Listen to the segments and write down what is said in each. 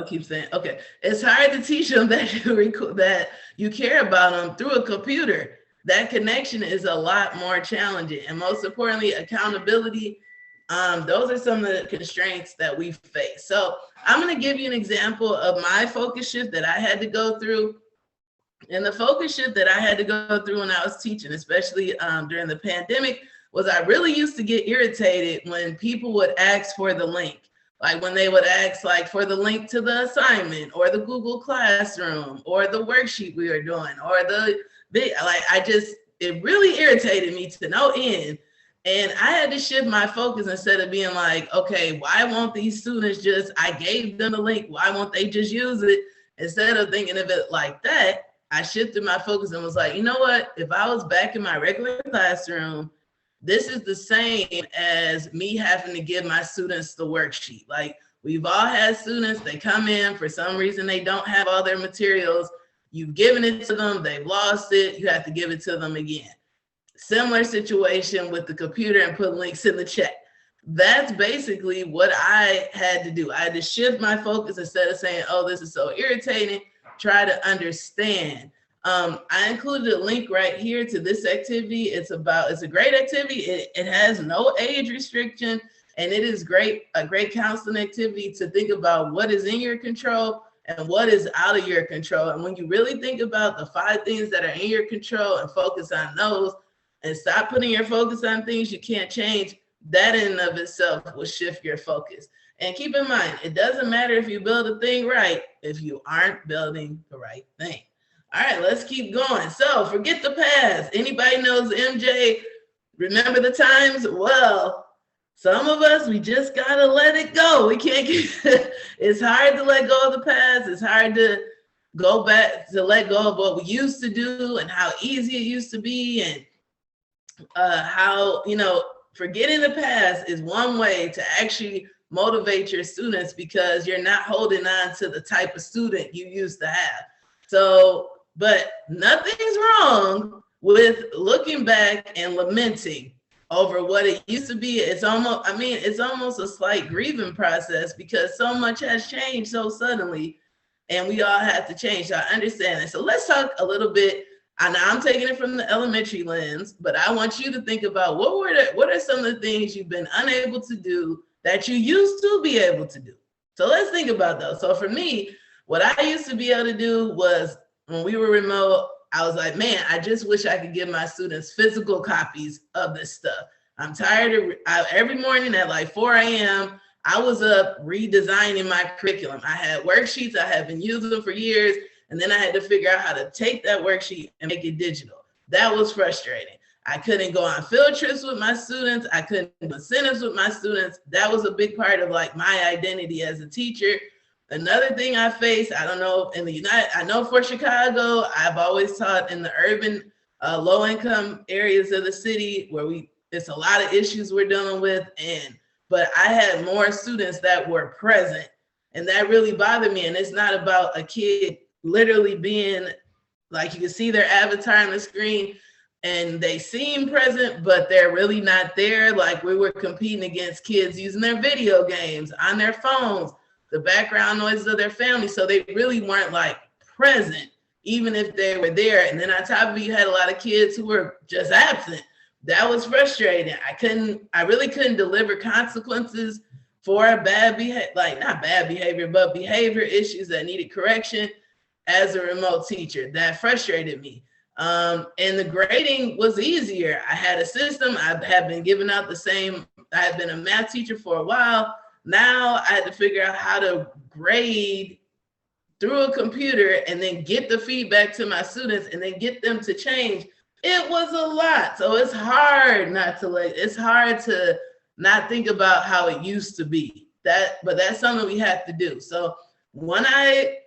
keep saying, okay, it's hard to teach them that that you care about them through a computer. That connection is a lot more challenging. And most importantly, accountability. Those are some of the constraints that we face. So I'm going to give you an example of my focus shift that I had to go through. And the focus shift that I had to go through when I was teaching, especially during the pandemic, was I really used to get irritated when people would ask for the link. Like when they would ask like for the link to the assignment or the Google Classroom or the worksheet we were doing or it really irritated me to no end. And I had to shift my focus instead of being like, okay, why won't these students I gave them the link, why won't they just use it? Instead of thinking of it like that, I shifted my focus and was like, you know what? If I was back in my regular classroom, this is the same as me having to give my students the worksheet. Like we've all had students, they come in, for some reason they don't have all their materials. You've given it to them, they've lost it, you have to give it to them again. Similar situation with the computer and put links in the chat. That's basically what I had to do. I had to shift my focus instead of saying, oh, this is so irritating, try to understand. I included a link right here to this activity. It's a great activity. It has no age restriction, and it is a great counseling activity to think about what is in your control and what is out of your control. And when you really think about the 5 things that are in your control and focus on those and stop putting your focus on things you can't change, that in and of itself will shift your focus. And keep in mind, it doesn't matter if you build a thing right if you aren't building the right thing. All right, let's keep going. So forget the past. Anybody knows MJ? Remember the times? Well, some of us, we just gotta let it go. We can't get, it's hard to let go of the past. It's hard to go back to let go of what we used to do and how easy it used to be, and how, forgetting the past is one way to actually motivate your students, because you're not holding on to the type of student you used to have. So, but nothing's wrong with looking back and lamenting over what it used to be. It's almost a slight grieving process because so much has changed so suddenly and we all have to change. So I understand that. So let's talk a little bit. And I'm taking it from the elementary lens, but I want you to think about what are some of the things you've been unable to do that you used to be able to do. So let's think about those. So for me, what I used to be able to do was, when we were remote, I was like, man, I just wish I could give my students physical copies of this stuff. I'm tired of, every morning at like 4 a.m., I was up redesigning my curriculum. I had worksheets, I had been using them for years, and then I had to figure out how to take that worksheet and make it digital. That was frustrating. I couldn't go on field trips with my students. I couldn't do incentives with my students. That was a big part of like my identity as a teacher. Another thing I faced, I don't know, I know for Chicago, I've always taught in the urban, low-income areas of the city where it's a lot of issues we're dealing with. But I had more students that were present, and that really bothered me. And it's not about a kid literally being like, you can see their avatar on the screen and they seem present, but they're really not there. Like we were competing against kids using their video games on their phones, the background noises of their family. So they really weren't like present, even if they were there. And then on top of it, you had a lot of kids who were just absent. That was frustrating. I really couldn't deliver consequences for bad behavior, like not bad behavior, but behavior issues that needed correction as a remote teacher. That frustrated me. And the grading was easier. I had a system. I had been giving out I had been a math teacher for a while. Now I had to figure out how to grade through a computer and then get the feedback to my students and then get them to change. It was a lot. So it's hard to not think about how it used to be. But that's something we have to do. So when I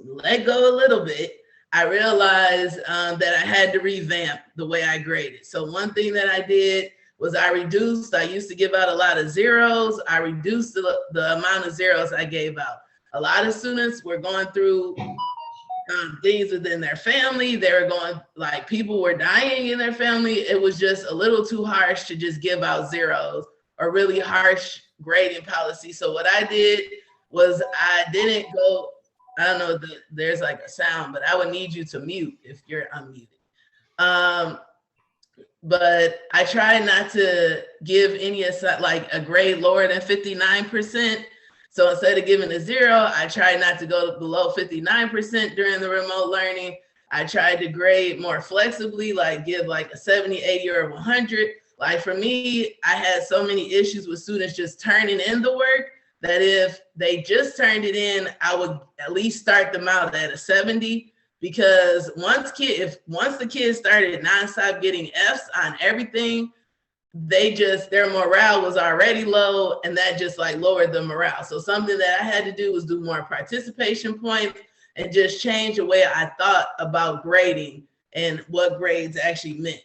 let go a little bit, I realized that I had to revamp the way I graded. So one thing that I did was I used to give out a lot of zeros. I reduced the amount of zeros I gave out. A lot of students were going through things within their family. They were people were dying in their family. It was just a little too harsh to just give out zeros or really harsh grading policy. So what I did was I didn't go, I don't know, there's like a sound, but I would need you to mute if you're unmuted. But I try not to give any like a grade lower than 59%. So instead of giving a 0, I try not to go below 59% during the remote learning. I tried to grade more flexibly, like give like a 70, 80, or 100. Like for me, I had so many issues with students just turning in the work that if they just turned it in, I would at least start them out at a 70. Because once the kids started nonstop getting Fs on everything, their morale was already low, and that just like lowered the morale. So something that I had to do was do more participation points and just change the way I thought about grading and what grades actually meant.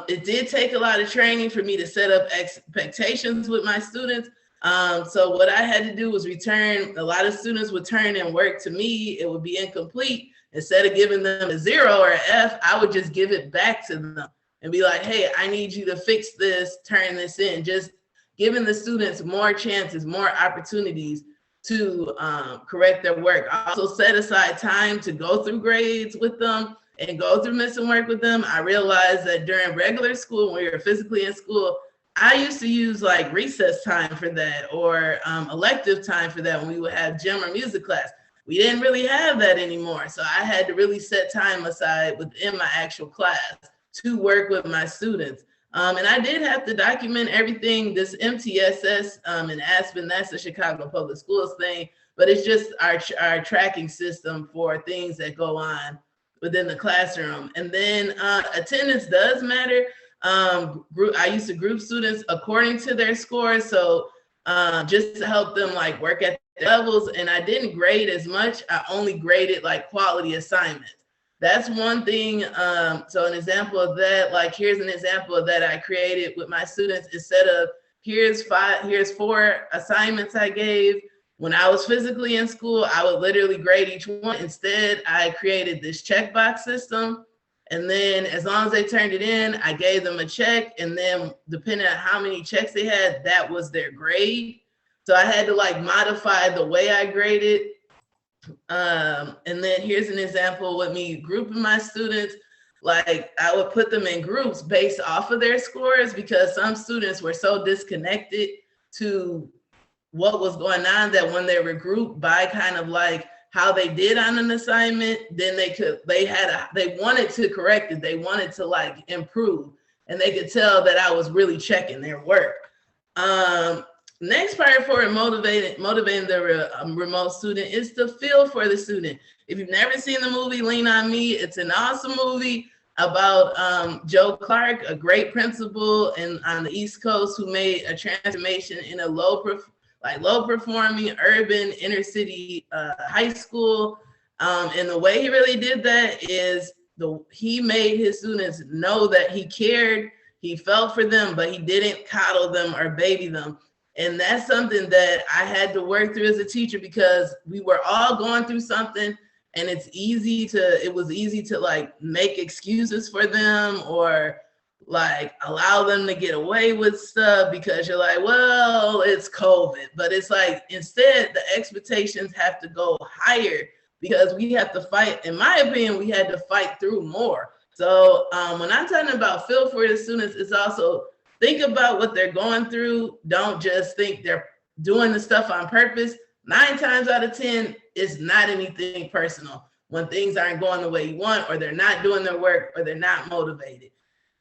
It did take a lot of training for me to set up expectations with my students. So what I had to do was a lot of students would turn in work to me, it would be incomplete. Instead of giving them a 0 or an F, I would just give it back to them and be like, hey, I need you to fix this, turn this in. Just giving the students more chances, more opportunities to correct their work. I also set aside time to go through grades with them and go through missing work with them. I realized that during regular school, when we were physically in school, I used to use like recess time for that, or elective time for that when we would have gym or music class. We didn't really have that anymore. So I had to really set time aside within my actual class to work with my students. And I did have to document everything. This MTSS in Aspen, that's the Chicago Public Schools thing, but it's just our tracking system for things that go on within the classroom. And then attendance does matter. I used to group students according to their scores. So just to help them like work at the levels, and I didn't grade as much. I only graded like quality assignments. That's one thing. So an example of that, like here's an example of that I created with my students. Instead of here's 4 assignments I gave. When I was physically in school, I would literally grade each one. Instead, I created this checkbox system. And then as long as they turned it in, I gave them a check. And then depending on how many checks they had, that was their grade. So I had to like modify the way I graded. And then here's an example with me grouping my students. Like I would put them in groups based off of their scores, because some students were so disconnected to what was going on that when they were grouped by kind of like how they did on an assignment, then they wanted to correct it. They wanted to like improve, and they could tell that I was really checking their work. Next part for motivating the remote student is to feel for the student. If you've never seen the movie Lean on Me, it's an awesome movie about Joe Clark, a great principal on the East Coast who made a transformation in a low performing urban inner city high school. And the way he really did that is he made his students know that he cared, he felt for them, but he didn't coddle them or baby them. And that's something that I had to work through as a teacher, because we were all going through something, and it was easy to like make excuses for them or like allow them to get away with stuff because you're like, well, it's COVID. But it's like, instead, the expectations have to go higher, because we have to fight. In my opinion, we had to fight through more. So when I'm talking about feel for the students, it's also think about what they're going through. Don't just think they're doing the stuff on purpose. 9 times out of 10, it's not anything personal. When things aren't going the way you want, or they're not doing their work, or they're not motivated.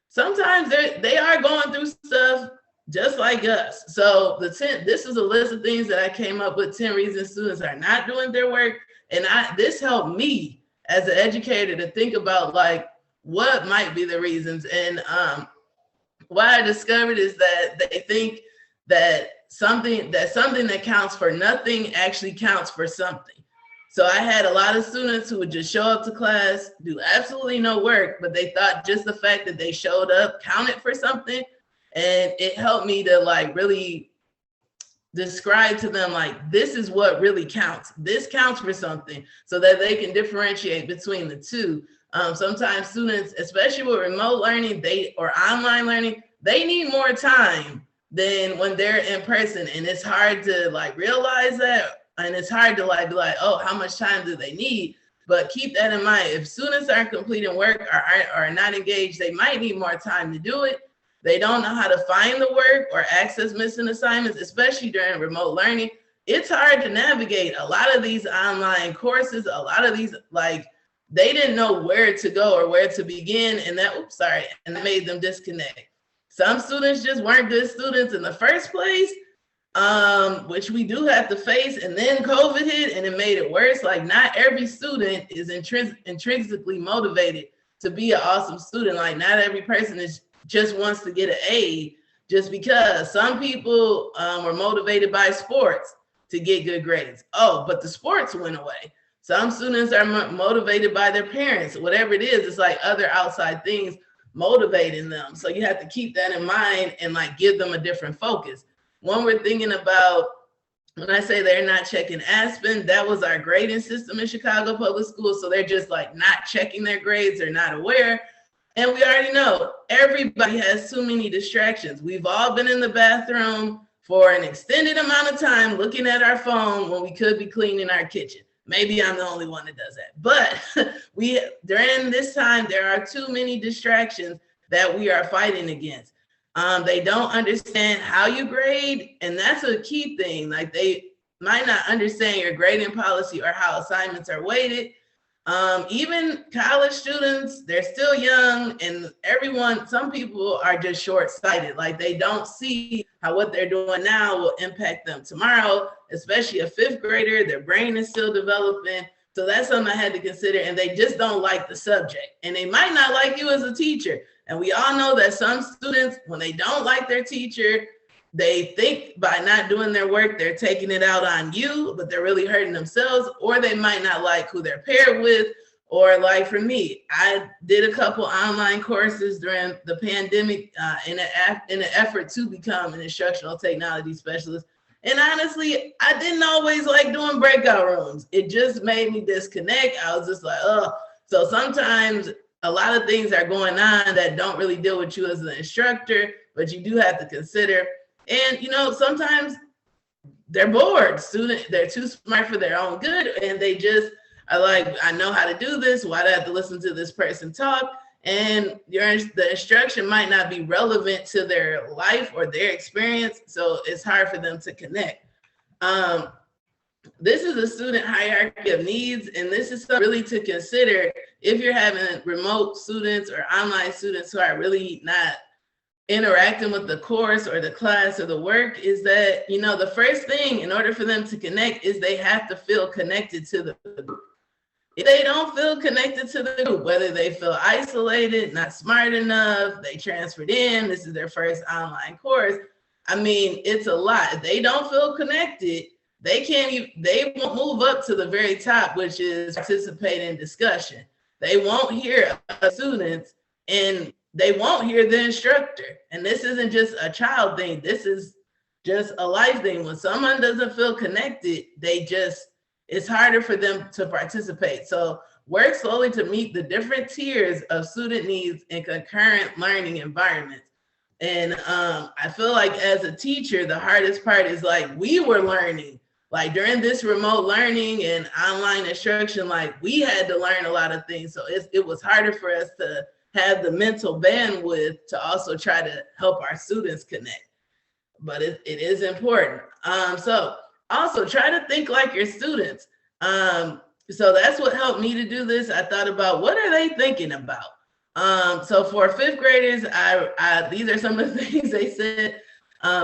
Sometimes they are going through stuff just like us. So this is a list of things that I came up with, 10 reasons students are not doing their work. And this helped me as an educator to think about like what might be the reasons. And what I discovered is that they think that something that counts for nothing actually counts for something. So I had a lot of students who would just show up to class, do absolutely no work, but they thought just the fact that they showed up counted for something. And it helped me to like really describe to them, like, this is what really counts. This counts for something, so that they can differentiate between the two. Sometimes students, especially with remote learning, or online learning, they need more time than when they're in person. And it's hard to like realize that and it's hard to be like, oh, how much time do they need? But keep that in mind. If students aren't completing work or are not engaged, they might need more time to do it. They don't know how to find the work or access missing assignments, especially during remote learning. It's hard to navigate a lot of these online courses, a lot of these, like, they didn't know where to go or where to begin, and that made them disconnect. Some students just weren't good students in the first place, which we do have to face, and then COVID hit and it made it worse. Like, not every student is intrinsically motivated to be an awesome student. Like, not every person just wants to get an A just because. Some people were motivated by sports to get good grades. Oh, but the sports went away. Some students are motivated by their parents. Whatever it is, it's like other outside things motivating them. So you have to keep that in mind and like give them a different focus. When we're thinking about, when I say they're not checking Aspen, that was our grading system in Chicago Public Schools. So they're just like not checking their grades, they're not aware. And we already know everybody has too many distractions. We've all been in the bathroom for an extended amount of time looking at our phone when we could be cleaning our kitchen. Maybe I'm the only one that does that. But during this time, there are too many distractions that we are fighting against. They don't understand how you grade, and that's a key thing. Like, they might not understand your grading policy or how assignments are weighted. Even college students, they're still young, and some people are just short-sighted. Like, they don't see how what they're doing now will impact them tomorrow, especially a fifth grader. Their brain is still developing. So that's something I had to consider. And they just don't like the subject, and they might not like you as a teacher. And we all know that some students, when they don't like their teacher, they think by not doing their work, they're taking it out on you, but they're really hurting themselves, or they might not like who they're paired with. Or like for me, I did a couple online courses during the pandemic in an effort to become an instructional technology specialist. And honestly, I didn't always like doing breakout rooms. It just made me disconnect. I was just like, oh. So sometimes a lot of things are going on that don't really deal with you as an instructor, but you do have to consider. And, you know, sometimes they're bored. They're too smart for their own good. And they just are like, I know how to do this. Why do I have to listen to this person talk? And the instruction might not be relevant to their life or their experience. So it's hard for them to connect. This is a student hierarchy of needs. And this is something really to consider if you're having remote students or online students who are really not interacting with the course or the class or the work, is that, you know, the first thing in order for them to connect is they have to feel connected to the group. If they don't feel connected to the group, whether they feel isolated, not smart enough, they transferred in, this is their first online course, I mean, it's a lot. If they don't feel connected, they won't move up to the very top, which is participate in discussion. They won't hear students, and they won't hear the instructor. And this isn't just a child thing. This is just a life thing. When someone doesn't feel connected, it's harder for them to participate. So work slowly to meet the different tiers of student needs in concurrent learning environments. And I feel like as a teacher, the hardest part is like, we were learning, like during this remote learning and online instruction, like we had to learn a lot of things. So it was harder for us to have the mental bandwidth to also try to help our students connect. But it is important. So also try to think like your students. So that's what helped me to do this. I thought about, what are they thinking about? So for fifth graders, these are some of the things they said.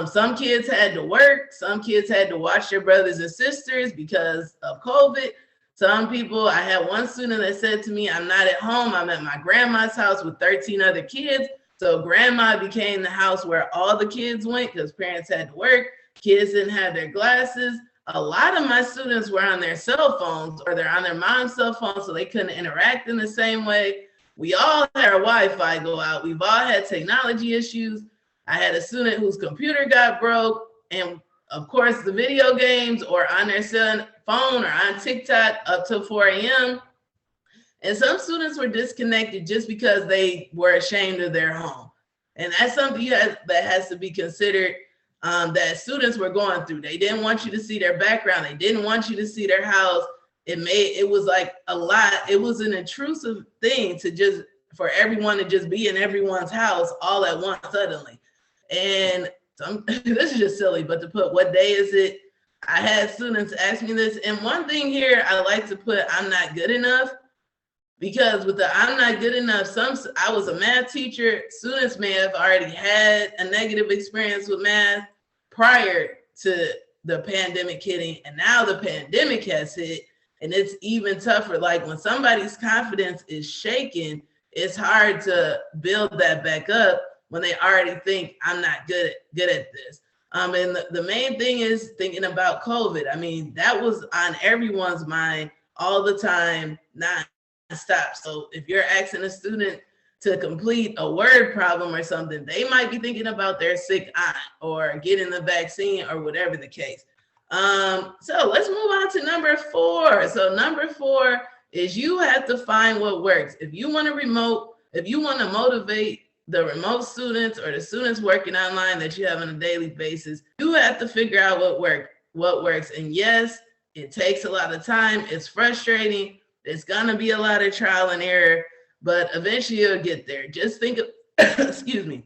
Some kids had to work. Some kids had to watch their brothers and sisters because of COVID. Some people, I had one student that said to me, I'm not at home. I'm at my grandma's house with 13 other kids. So grandma became the house where all the kids went because parents had to work. Kids didn't have their glasses. A lot of my students were on their cell phones, or they're on their mom's cell phone, so they couldn't interact in the same way. We all had our Wi-Fi go out. We've all had technology issues. I had a student whose computer got broke, and of course the video games or on their cell phone or on TikTok up till 4 a.m. And some students were disconnected just because they were ashamed of their home. And that's something that has to be considered. that students were going through. They didn't want you to see their background. They didn't want you to see their house. It was like a lot. It was an intrusive thing to just, for everyone to just be in everyone's house all at once suddenly. And this is just silly, but to put what day is it? I had students ask me this. And one thing here, I like to put, I'm not good enough, because with the I'm not good enough, I was a math teacher. Students may have already had a negative experience with math prior to the pandemic hitting. And now the pandemic has hit, and it's even tougher. Like when somebody's confidence is shaken, it's hard to build that back up when they already think I'm not good at this. And the main thing is thinking about COVID. I mean, that was on everyone's mind all the time, non-stop. So if you're asking a student to complete a word problem or something, they might be thinking about their sick aunt or getting the vaccine or whatever the case. So let's move on to number 4. So number 4 is you have to find what works. If you want to motivate the remote students or the students working online that you have on a daily basis, you have to figure out what works. And yes, it takes a lot of time. It's frustrating. It's gonna be a lot of trial and error, but eventually you'll get there. Just think of, excuse me.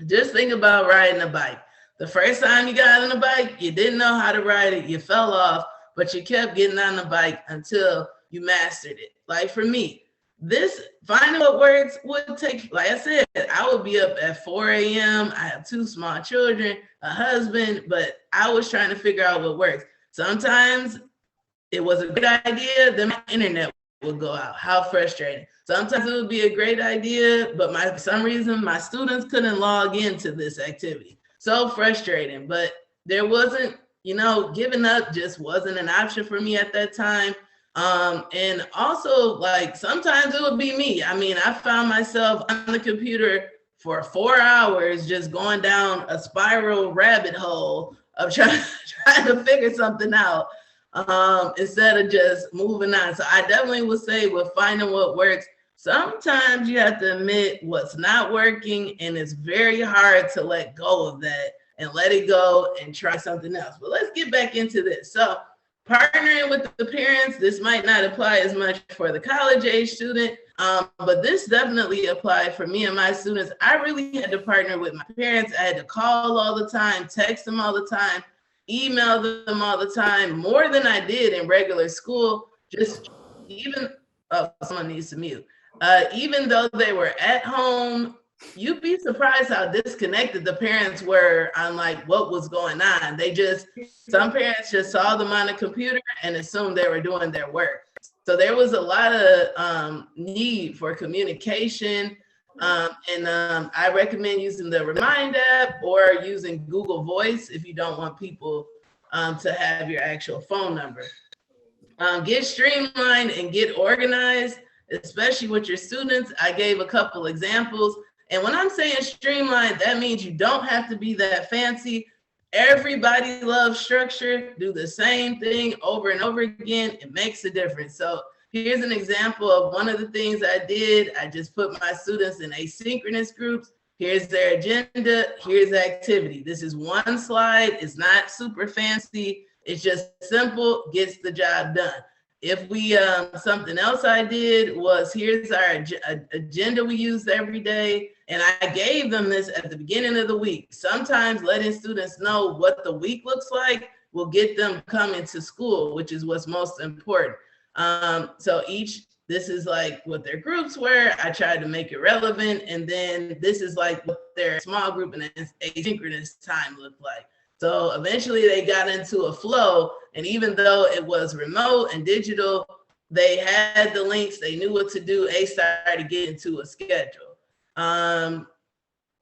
Just think about riding a bike. The first time you got on a bike, you didn't know how to ride it. You fell off, but you kept getting on the bike until you mastered it. Like for me, finding what works would take, like I said, I would be up at 4 a.m. I have 2 small children, a husband, but I was trying to figure out what works. Sometimes it was a good idea, then my internet would go out. How frustrating. Sometimes it would be a great idea, but for some reason, my students couldn't log into this activity. So frustrating, but there wasn't, giving up just wasn't an option for me at that time. And also, like, sometimes it would be me. I mean, I found myself on the computer for 4 hours just going down a spiral rabbit hole of trying to figure something out instead of just moving on. So I definitely would say with finding what works, sometimes you have to admit what's not working, and it's very hard to let go of that and let it go and try something else. But let's get back into this. So partnering with the parents, this might not apply as much for the college age student, but this definitely applied for me and my students. I really had to partner with my parents. I had to call all the time, text them all the time, email them all the time, more than I did in regular school. Someone needs to mute. Even though they were at home, you'd be surprised how disconnected the parents were on like what was going on. Some parents just saw them on the computer and assumed they were doing their work. So there was a lot of need for communication. I recommend using the Remind app or using Google Voice if you don't want people to have your actual phone number. Get streamlined and get organized, especially with your students. I gave a couple examples. And when I'm saying streamlined, that means you don't have to be that fancy. Everybody loves structure. Do the same thing over and over again. It makes a difference. So here's an example of one of the things I did. I just put my students in asynchronous groups. Here's their agenda. Here's the activity. This is one slide. It's not super fancy. It's just simple, gets the job done. If something else I did was, here's our agenda we use every day. And I gave them this at the beginning of the week. Sometimes letting students know what the week looks like will get them coming to school, which is what's most important. This is like what their groups were. I tried to make it relevant. And then this is like what their small group and asynchronous time looked like. So eventually they got into a flow. And even though it was remote and digital, they had the links, they knew what to do. They started getting into a schedule.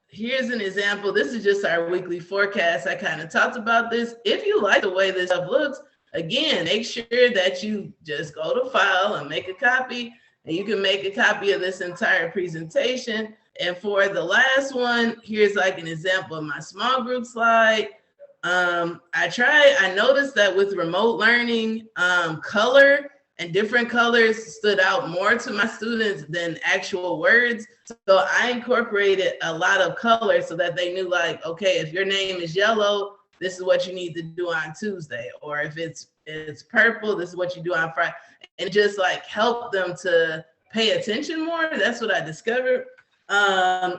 Here's an example. This is just our weekly forecast. I kind of talked about this. If you like the way this stuff looks, again, make sure that you just go to File and make a copy, and you can make a copy of this entire presentation. And for the last one, here's like an example of my small group slide. I noticed that with remote learning, color and different colors stood out more to my students than actual words. So I incorporated a lot of color so that they knew, like, okay, if your name is yellow, this is what you need to do on Tuesday. Or if it's purple, this is what you do on Friday. And just like help them to pay attention more. That's what I discovered.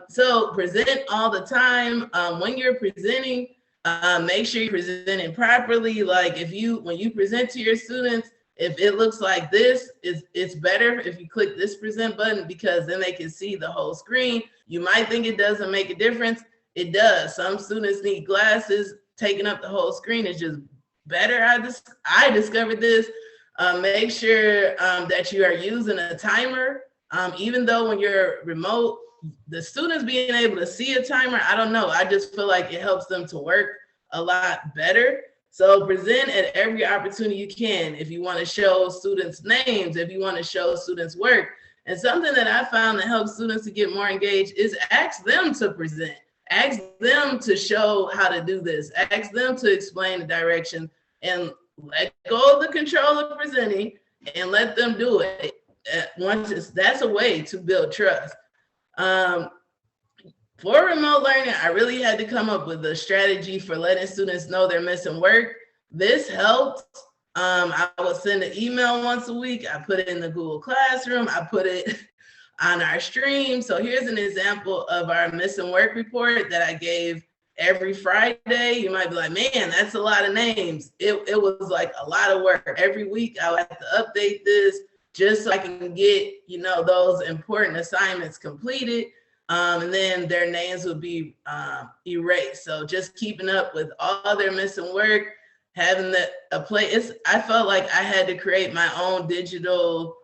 So present all the time. When you're presenting, make sure you're presenting properly. Like when you present to your students, if it looks like this, it's better if you click this present button, because then they can see the whole screen. You might think it doesn't make a difference. It does. Some students need glasses. Taking up the whole screen is just better. I discovered this. Make sure that you are using a timer. Even though when you're remote, the students being able to see a timer, I don't know. I just feel like it helps them to work a lot better. So present at every opportunity you can. If you want to show students names, if you want to show students work. And something that I found that helps students to get more engaged is ask them to present. Ask them to show how to do this. Ask them to explain the direction, and let go of the control of presenting and let them do it. That's a way to build trust. For remote learning, I really had to come up with a strategy for letting students know they're missing work. This helped. I would send an email once a week. I put it in the Google Classroom. I put it on our stream. So here's an example of our missing work report that I gave every Friday. You might be like, man, that's a lot of names. It was like a lot of work. Every week I would have to update this just so I can get, those important assignments completed. And then their names would be erased. So just keeping up with all their missing work, having I felt like I had to create my own digital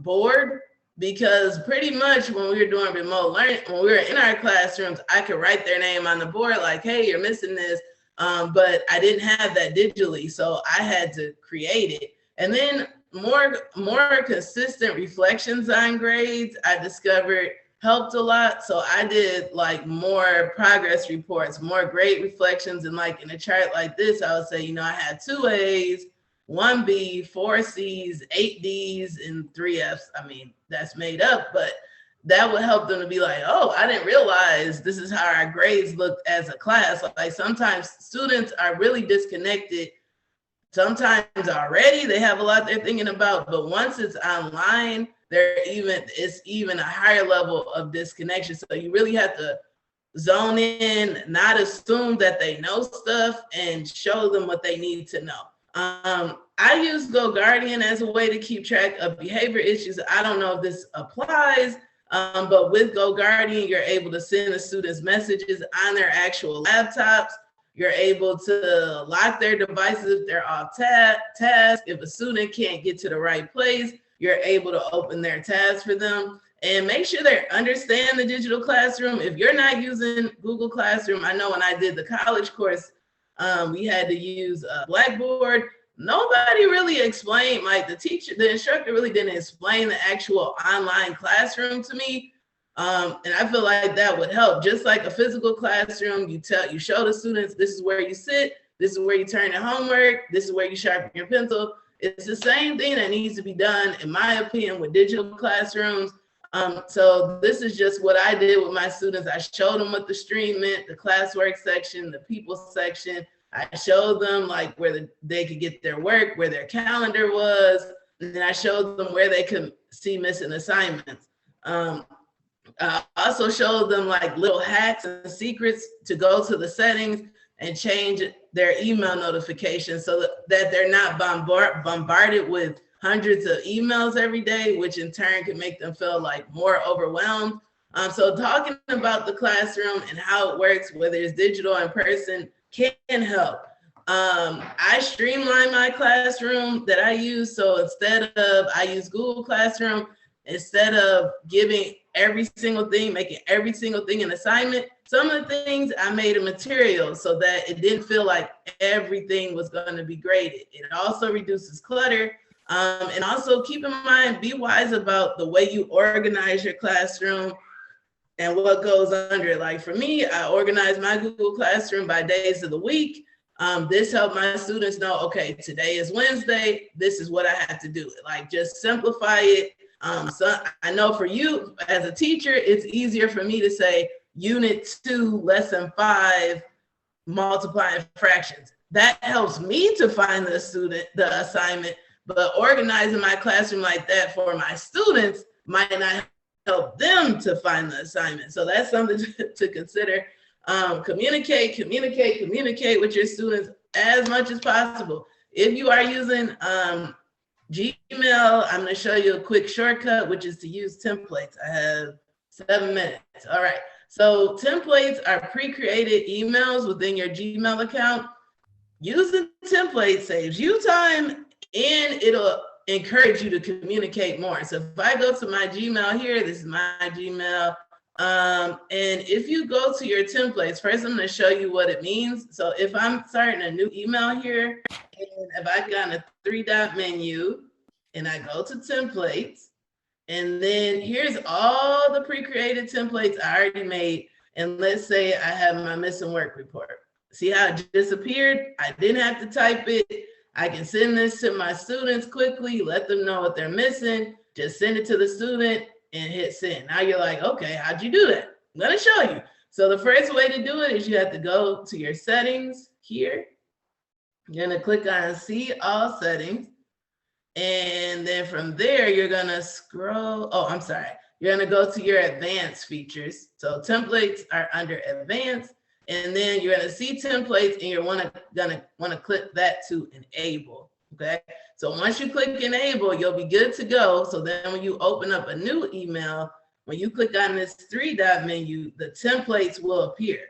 board, because pretty much when we were doing remote learning, when we were in our classrooms, I could write their name on the board like, hey, you're missing this. But I didn't have that digitally. So I had to create it. And then more consistent reflections on grades, I discovered helped a lot. So I did like more progress reports, more grade reflections. And like in a chart like this, I would say, I had 2 A's, 1 B, 4 C's, 8 D's, and 3 F's. I mean, that's made up, but that would help them to be like, oh, I didn't realize this is how our grades looked as a class. Like sometimes students are really disconnected. Sometimes already they have a lot they're thinking about, but once it's online, it's even a higher level of disconnection. So you really have to zone in, not assume that they know stuff, and show them what they need to know. I use Go Guardian as a way to keep track of behavior issues. I don't know if this applies, but with Go Guardian, you're able to send the students messages on their actual laptops. You're able to lock their devices if they're off task. If a student can't get to the right place, you're able to open their tabs for them. And make sure they understand the digital classroom. If you're not using Google Classroom, I know when I did the college course, we had to use Blackboard. Nobody really explained, like the instructor really didn't explain the actual online classroom to me. And I feel like that would help. Just like a physical classroom, you show the students, this is where you sit, this is where you turn your homework, this is where you sharpen your pencil. It's the same thing that needs to be done, in my opinion, with digital classrooms. So this is just what I did with my students. I showed them what the stream meant, the classwork section, the people section. I showed them like where they could get their work, where their calendar was. And then I showed them where they could see missing assignments. I also showed them like little hacks and secrets to go to the settings and change their email notifications so that they're not bombarded with hundreds of emails every day, which in turn can make them feel like more overwhelmed. So talking about the classroom and how it works, whether it's digital or in person, can help. I streamline my classroom that I use. So I use Google Classroom, instead of giving every single thing, making every single thing an assignment, some of the things I made a material so that it didn't feel like everything was going to be graded. It also reduces clutter. And also keep in mind, be wise about the way you organize your classroom and what goes under it. Like for me, I organize my Google Classroom by days of the week. This helped my students know, okay, today is Wednesday, this is what I have to do. Like, just simplify it. So I know for you as a teacher, it's easier for me to say unit 2, lesson 5, multiplying fractions. That helps me to find the assignment, but organizing my classroom like that for my students might not help them to find the assignment. So that's something to consider. Communicate with your students as much as possible. If you are using Gmail, I'm going to show you a quick shortcut, which is to use templates. I have 7 minutes. All right. So templates are pre-created emails within your Gmail account. Using templates saves you time and it'll encourage you to communicate more. So if I go to my Gmail here, this is my Gmail. And if you go to your templates, first I'm going to show you what it means. So if I'm starting a new email here, and if I got a 3-dot menu and I go to templates, and then here's all the pre-created templates I already made. And let's say I have my missing work report. See how it disappeared? I didn't have to type it. I can send this to my students quickly, let them know what they're missing, just send it to the student and hit send. Now you're like, okay, how'd you do that? I'm gonna show you. So the first way to do it is you have to go to your settings here. You're gonna click on see all settings. And then from there, you're gonna scroll. Oh, I'm sorry. You're gonna go to your advanced features. So templates are under advanced. And then you're gonna see templates and you're gonna wanna click that to enable, okay? So once you click enable, you'll be good to go. So then when you open up a new email, when you click on this 3-dot menu, the templates will appear.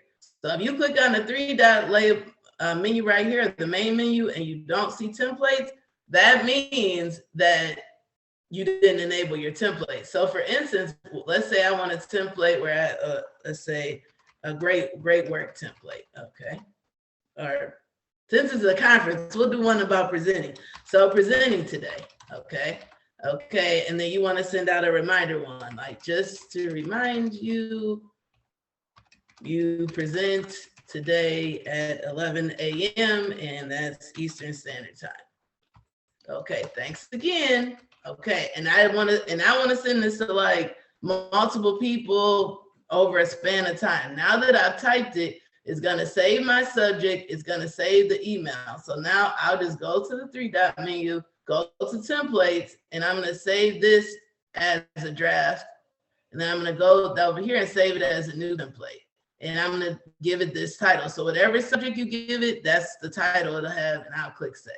So if you click on the 3-dot menu right here, the main menu, and you don't see templates, that means that you didn't enable your template. So for instance, let's say I want a template where let's say a great work template, okay? Or since it's a conference, we'll do one about presenting. So presenting today, okay? Okay, and then you want to send out a reminder one, like just to remind you, you present today at 11 a.m. and that's Eastern Standard Time. Okay, thanks again. Okay, and I want to send this to like multiple people over a span of time. Now that I've typed it, it's going to save my subject. It's going to save the email. So now I'll just go to the 3-dot menu, go to templates, and I'm going to save this as a draft. And then I'm going to go over here and save it as a new template. And I'm going to give it this title. So whatever subject you give it, that's the title it'll have, and I'll click save.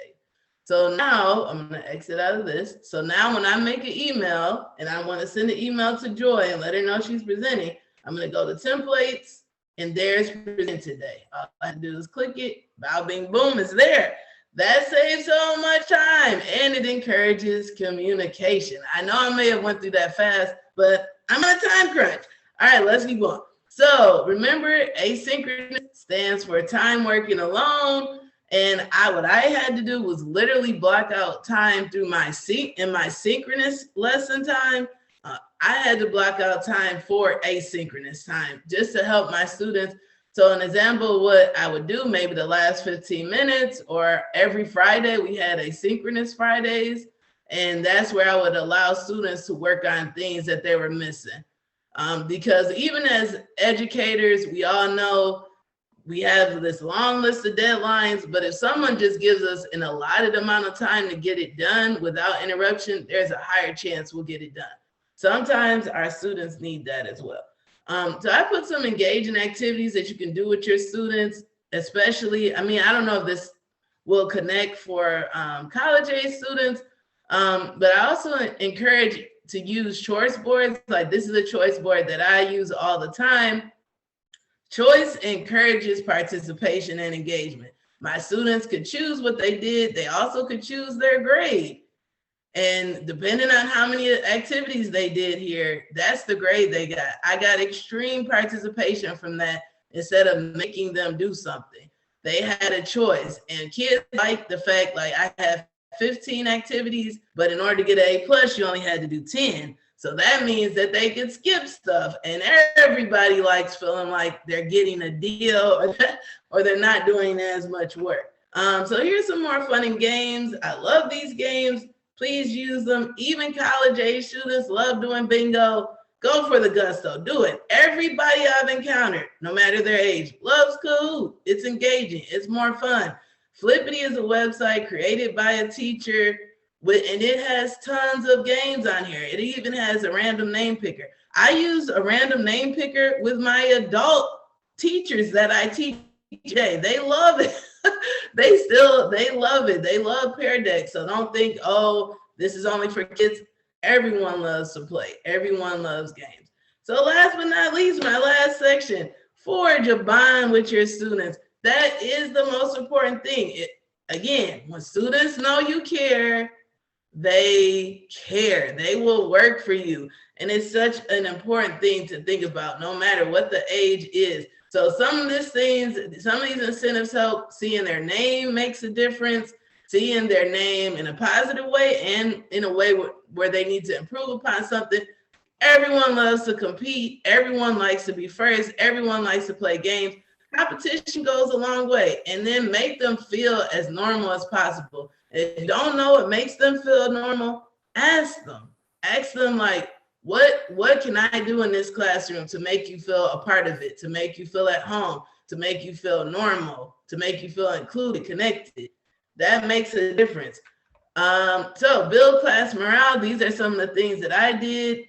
So now I'm going to exit out of this. So now when I make an email and I want to send an email to Joy and let her know she's presenting, I'm going to go to templates and there's present today. All I have to do is click it. Bow, bing, boom, it's there. That saves so much time and it encourages communication. I know I may have went through that fast, but I'm on a time crunch. All right, let's keep going. So remember, asynchronous stands for time working alone. And what I had to do was literally block out time through my synchronous lesson time. I had to block out time for asynchronous time just to help my students. So an example of what I would do, maybe the last 15 minutes or every Friday, we had asynchronous Fridays. And that's where I would allow students to work on things that they were missing. Because even as educators, we all know we have this long list of deadlines, but if someone just gives us an allotted amount of time to get it done without interruption, there's a higher chance we'll get it done. Sometimes our students need that as well. So I put some engaging activities that you can do with your students, especially, I mean, I don't know if this will connect for college age students, but I also encourage to use choice boards. Like this is a choice board that I use all the time. Choice encourages participation and engagement. My students could choose what they did. They also could choose their grade. And depending on how many activities they did here, that's the grade they got. I got extreme participation from that instead of making them do something. They had a choice. And kids like the fact, like I have 15 activities, but in order to get an A+, you only had to do 10. So that means that they can skip stuff, and everybody likes feeling like they're getting a deal or they're not doing as much work. So here's some more fun and games. I love these games. Please use them. Even college age students love doing bingo. Go for the gusto. Do it. Everybody I've encountered, no matter their age, loves Kahoot. It's engaging. It's more fun. Flippity is a website created by a teacher, and it has tons of games on here. It even has a random name picker. I use a random name picker with my adult teachers that I teach. They love it. They love it. They love Pear Deck. So don't think, oh, this is only for kids. Everyone loves to play. Everyone loves games. So last but not least, my last section, forge a bond with your students. That is the most important thing. Again, when students know you care, they care. They will work for you. And it's such an important thing to think about, no matter what the age is. So some of these incentives help. Seeing their name makes a difference. Seeing their name in a positive way and in a way where they need to improve upon something. Everyone loves to compete. Everyone likes to be first. Everyone likes to play games. Competition goes a long way. And then make them feel as normal as possible. If you don't know what makes them feel normal, ask them. Ask them, like, what can I do in this classroom to make you feel a part of it, to make you feel at home, to make you feel normal, to make you feel included, connected. That makes a difference. So build class morale. These are some of the things that I did.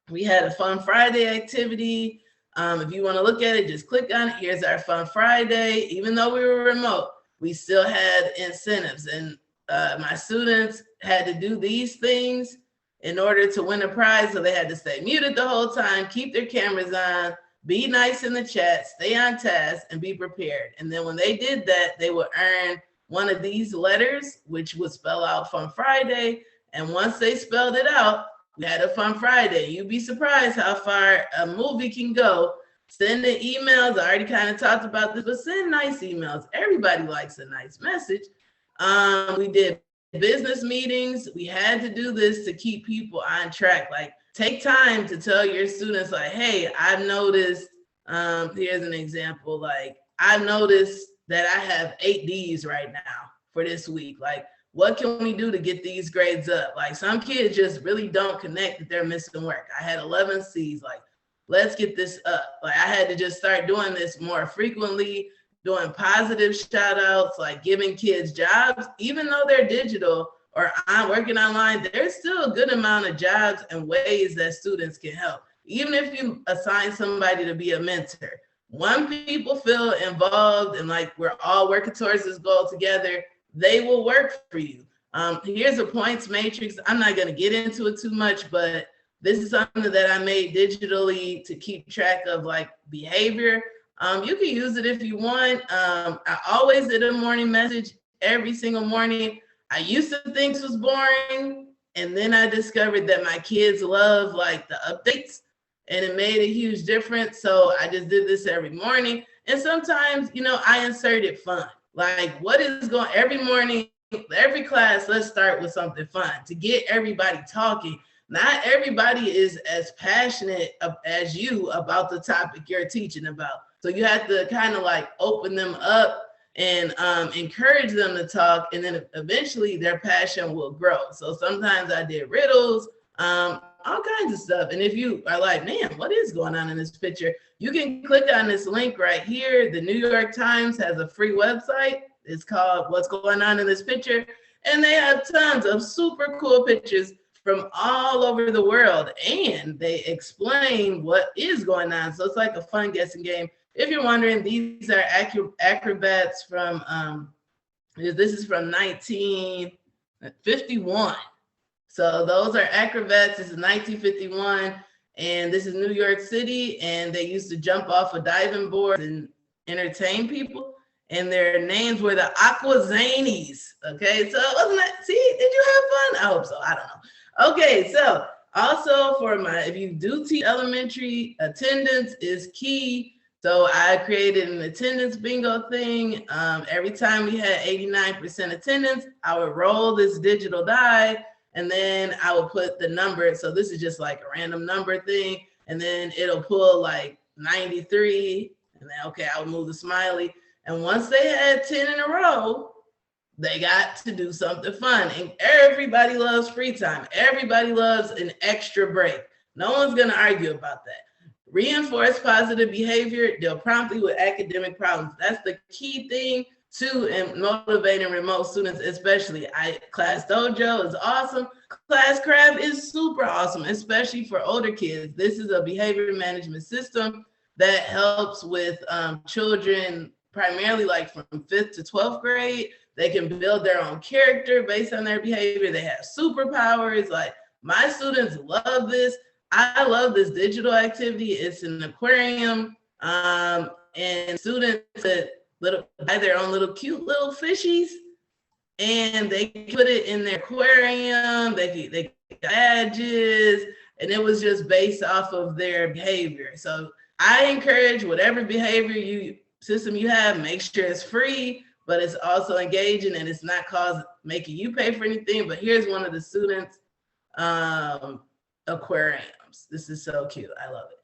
We had a Fun Friday activity. If you want to look at it, just click on it. Here's our Fun Friday. Even though we were remote, we still had incentives. And my students had to do these things in order to win a prize. So they had to stay muted the whole time, keep their cameras on, be nice in the chat, stay on task, and be prepared. And then when they did that, they would earn one of these letters, which would spell out Fun Friday. And once they spelled it out, we had a Fun Friday. You'd be surprised how far a movie can go. Sending emails, I already kind of talked about this, but send nice emails. Everybody likes a nice message. We did business meetings. We had to do this to keep people on track. Like, take time to tell your students, like, hey, I've noticed, here's an example, like, I've noticed that I have 8 Ds right now for this week. Like, what can we do to get these grades up? Like, some kids just really don't connect that they're missing work. I had 11 Cs. Like, let's get this up. Like, I had to just start doing this more frequently, doing positive shout outs, like giving kids jobs. Even though they're digital or I'm working online, there's still a good amount of jobs and ways that students can help. Even if you assign somebody to be a mentor, when people feel involved and like we're all working towards this goal together, they will work for you. Here's a points matrix. I'm not going to get into it too much, but this is something that I made digitally to keep track of like behavior. You can use it if you want. I always did a morning message every single morning. I used to think this was boring, and then I discovered that my kids love like the updates, and it made a huge difference. So I just did this every morning. And sometimes, I inserted fun. Like, what is going every morning, every class, let's start with something fun to get everybody talking. Not everybody is as passionate as you about the topic you're teaching about. So you have to kind of like open them up and encourage them to talk, and then eventually their passion will grow. So sometimes I did riddles, all kinds of stuff. And if you are like, man, what is going on in this picture? You can click on this link right here. The New York Times has a free website. It's called What's Going On in This Picture. And they have tons of super cool pictures from all over the world. And they explain what is going on. So it's like a fun guessing game. If you're wondering, these are acrobats from, this is from 1951. So those are acrobats. This is 1951, and this is New York City, and they used to jump off of diving boards and entertain people, and their names were the Aquazanis. Okay, so wasn't that, see, did you have fun? I hope so, I don't know. Okay, so also if you do teach elementary, attendance is key. So I created an attendance bingo thing. Every time we had 89% attendance, I would roll this digital die, and then I will put the number. So this is just like a random number thing, and then it'll pull like 93, and then okay, I'll move the smiley. And once they had 10 in a row, they got to do something fun. And everybody loves free time. Everybody loves an extra break. No one's going to argue about that. Reinforce positive behavior. Deal promptly with academic problems. That's the key thing to motivating remote students, especially. Class Dojo is awesome. Class Crab is super awesome, especially for older kids. This is a behavior management system that helps with children primarily like from 5th to 12th grade. They can build their own character based on their behavior. They have superpowers. Like, my students love this. I love this digital activity. It's an aquarium, and students buy their own little cute little fishies, and they put it in their aquarium. They get badges, and it was just based off of their behavior. So I encourage whatever behavior system you have, make sure it's free, but it's also engaging, and it's not making you pay for anything. But here's one of the students' aquariums. This is so cute. I love it.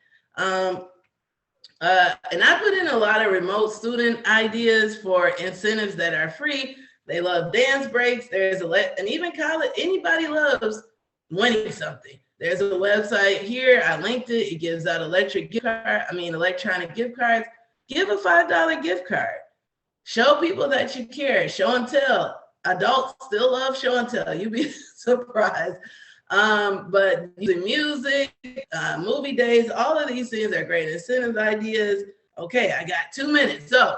And I put in a lot of remote student ideas for incentives that are free. They love dance breaks. And even college, anybody loves winning something. There's a website here. I linked it. It gives out electronic gift cards. Give a $5 gift card. Show people that you care. Show and tell. Adults still love show and tell. You'd be surprised. But using music, movie days, all of these things are great incentive ideas. Okay, I got 2 minutes. So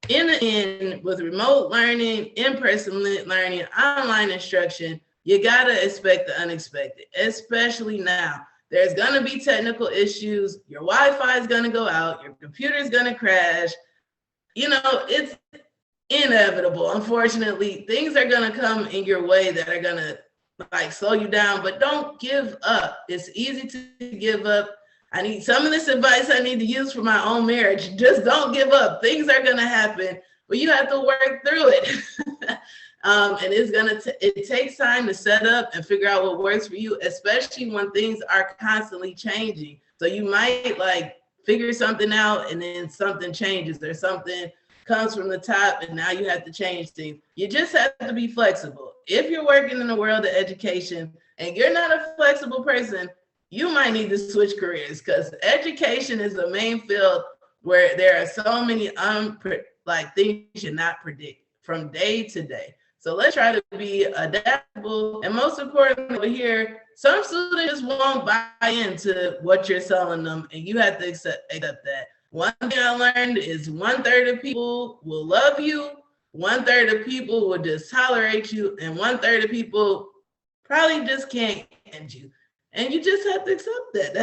in the end, with remote learning, in-person learning, online instruction, you gotta expect the unexpected, especially now. There's gonna be technical issues. Your Wi-Fi is gonna go out. Your computer is gonna crash. It's inevitable. Unfortunately, things are gonna come in your way that are gonna slow you down, but don't give up. It's easy to give up. I need some of this advice I need to use for my own marriage. Just don't give up. Things are gonna happen, but you have to work through it. And it takes time to set up and figure out what works for you, especially when things are constantly changing. So you might figure something out and then something changes, or something comes from the top and now you have to change things. You just have to be flexible. If you're working in the world of education and you're not a flexible person, you might need to switch careers, because education is the main field where there are so many things you cannot predict from day to day. So let's try to be adaptable. And most importantly, over here, some students just won't buy into what you're selling them, and you have to accept that. One thing I learned is 1/3 of people will love you, 1/3 of people will just tolerate you, and 1/3 of people probably just can't stand you. And you just have to accept that.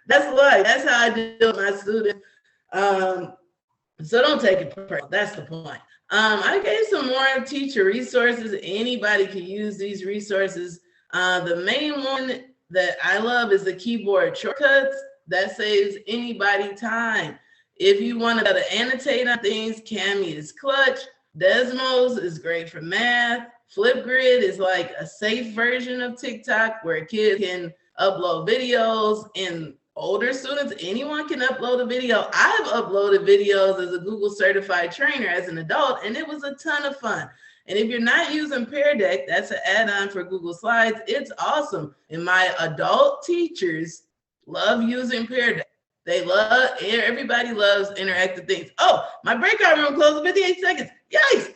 That's life. That's how I deal with my students. So don't take it personal. That's the point. I gave some more teacher resources. Anybody can use these resources. The main one that I love is the keyboard shortcuts. That saves anybody time. If you want to annotate on things, Cami is clutch. Desmos is great for math. Flipgrid is like a safe version of TikTok where a kid can upload videos, and older students, anyone can upload a video. I've uploaded videos as a Google certified trainer as an adult, and it was a ton of fun. And if you're not using Pear Deck, that's an add-on for Google Slides. It's awesome. And my adult teachers love using Pear Deck. Everybody loves interactive things. Oh, my breakout room closed in 58 seconds. Yikes.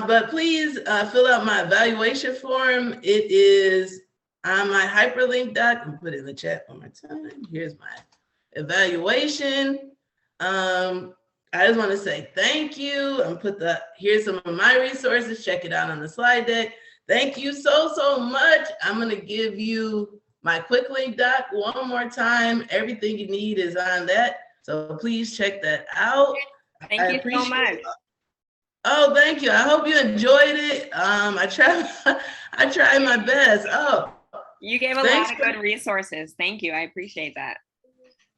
But please fill out my evaluation form. It is on my hyperlink doc. I'm put it in the chat one more time. Here's my evaluation. I just want to say thank you. Here's some of my resources. Check it out on the slide deck. Thank you so much. I'm going to give you my quick link doc one more time. Everything you need is on that. So please check that out. Thank you so much. Oh, thank you. I hope you enjoyed it. I tried my best. Oh, you gave a lot of good resources. Thank you. I appreciate that.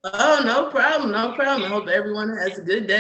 Oh, no problem. No problem. I hope everyone has a good day.